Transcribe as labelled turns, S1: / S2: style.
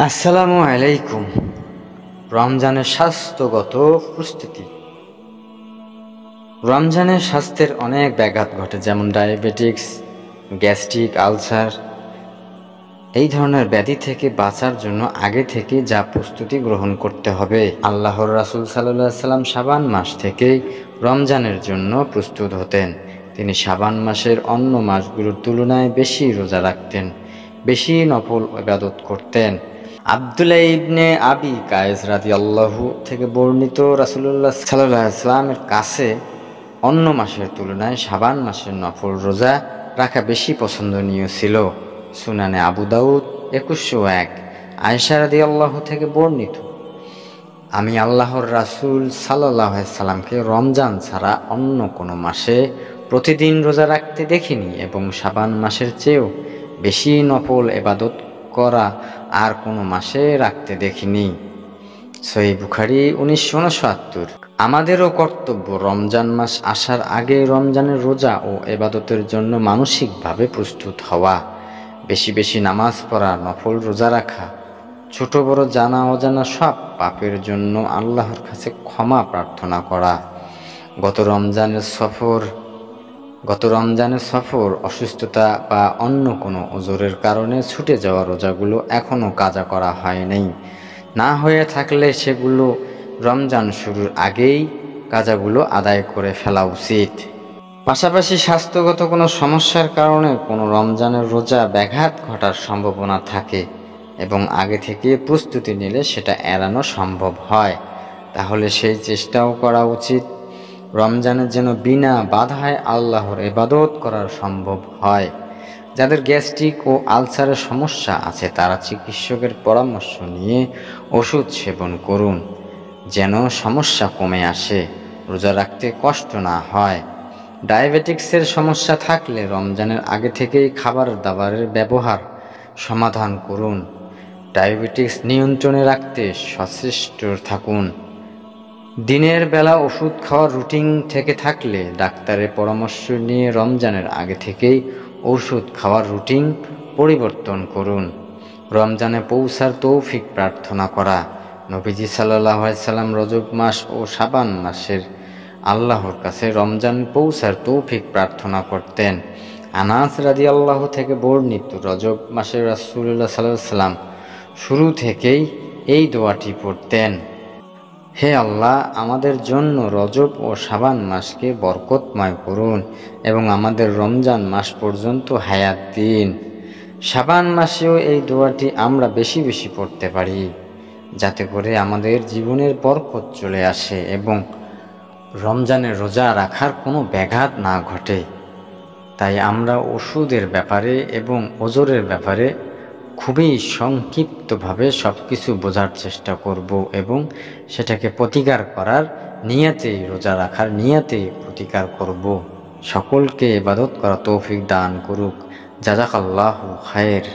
S1: আসসালামু আলাইকুম। রমজানের স্বাস্থ্যগত প্রস্তুতি। রমজানের স্বাস্থ্যের অনেক ব্যাঘাত ঘটে, যেমন ডায়াবেটিক্স, গ্যাস্ট্রিক, আলসার। এই ধরনের ব্যাধি থেকে বাঁচার জন্য আগে থেকে যা প্রস্তুতি গ্রহণ করতে হবে। আল্লাহর রাসূল সাল্লাল্লাহু আলাইহি সাল্লাম শাবান মাস থেকেই রমজানের জন্য প্রস্তুত হতেন। তিনি শাবান মাসের অন্য মাসগুলোর তুলনায় বেশি রোজা রাখতেন, বেশি নফল ইবাদত করতেন। আব্দুল্লাহ ইবনে আবি কায়েস রাদিয়াল্লাহু থেকে বর্ণিত, রাসূলুল্লাহ সাল্লাল্লাহু আলাইহি ওয়াসাল্লামের কাছে অন্য মাসের তুলনায় শাবান মাসের নফল রোজা রাখা বেশি পছন্দনীয় ছিল। সুনানে আবু দাউদ 2101। আয়েশা রাদিয়াল্লাহু থেকে বর্ণিত, আমি আল্লাহর রাসূল সাল্লাল্লাহু আলাইহি সাল্লামকে রমজান ছাড়া অন্য কোনো মাসে প্রতিদিন রোজা রাখতে দেখিনি এবং শাবান মাসের চেয়েও বেশি নফল ইবাদত করা আর কোনো মাসে রাখতে দেখিনি। সহিহ বুখারী 1969। আমাদেরও কর্তব্য রমজান মাস আসার আগে রমজানের রোজা ও ইবাদতের জন্য মানসিকভাবে প্রস্তুত হওয়া, বেশি বেশি নামাজ পড়া, নফল রোজা রাখা, ছোট বড় জানা অজানা সব পাপের জন্য আল্লাহর কাছে ক্ষমা প্রার্থনা করা। গত রমজানের সফর, অসুস্থতা বা অন্য কোনো ওজরের কারণে ছুটে যাওয়া রোজাগুলো এখনও কাজা করা হয়নি। না হয়ে থাকলে সেগুলো রমজান শুরুর আগেই কাজাগুলো আদায় করে ফেলা উচিত। পাশাপাশি স্বাস্থ্যগত কোনো সমস্যার কারণে কোনো রমজানের রোজা ব্যাঘাত ঘটার সম্ভাবনা থাকে এবং আগে থেকে প্রস্তুতি নিলে সেটা এড়ানো সম্ভব হয়, তাহলে সেই চেষ্টাও করা উচিত। রমজানের যেন বিনা বাধায় আল্লাহর ইবাদত করার সম্ভব হয়। যাদের গ্যাস্ট্রিক ও আলসারের সমস্যা আছে তারা চিকিৎসকের পরামর্শ নিয়ে ওষুধ সেবন করুন, যেন সমস্যা কমে আসে, রোজা রাখতে কষ্ট না হয়। ডায়াবেটিক্সের সমস্যা থাকলে রমজানের আগে থেকেই খাবার দাবারের ব্যবহার সমাধান করুন। ডায়াবেটিক্স নিয়ন্ত্রণে রাখতে সচেষ্ট থাকুন। দিনের বেলা ওষুধ খাওয়ার রুটিন থেকে থাকলে ডাক্তারের পরামর্শ নিয়ে রমজানের আগে থেকেই ওষুধ খাওয়ার রুটিন পরিবর্তন করুন। রমজানে পৌঁছার তৌফিক প্রার্থনা করা। নবীজি সাল্লাল্লাহু আলাইহি সাল্লাম রজব মাস ও শাবান মাসের আল্লাহর কাছে রমজান পৌঁছার তৌফিক প্রার্থনা করতেন। আনাস রাদিয়াল্লাহু থেকে বর্ণিত, রজব মাসে রাসূলুল্লাহ সাল্লাল্লাহু আলাইহি সাল্লাম শুরু থেকেই এই দোয়াটি পড়তেন, হে আল্লাহ, আমাদের জন্য রজব ও শাবান মাসকে বরকতময় করুন এবং আমাদের রমজান মাস পর্যন্ত হায়াত দিন। শাবান মাসেও এই দোয়াটি আমরা বেশি বেশি পড়তে পারি, যাতে করে আমাদের জীবনের বরকত চলে আসে এবং রমজানের রোজা রাখার কোনো ব্যাঘাত না ঘটে। তাই আমরা ওষুধের ব্যাপারে এবং ওজরের ব্যাপারে খুবই সংক্ষিপ্তভাবে সব কিছু বোঝার চেষ্টা করব এবং সেটাকে প্রতিকার করার নিয়তেই, রোজা রাখার নিয়তেই প্রতিকার করব। সকলকে ইবাদত করা তৌফিক দান করুক। জাযাকাল্লাহু খায়র।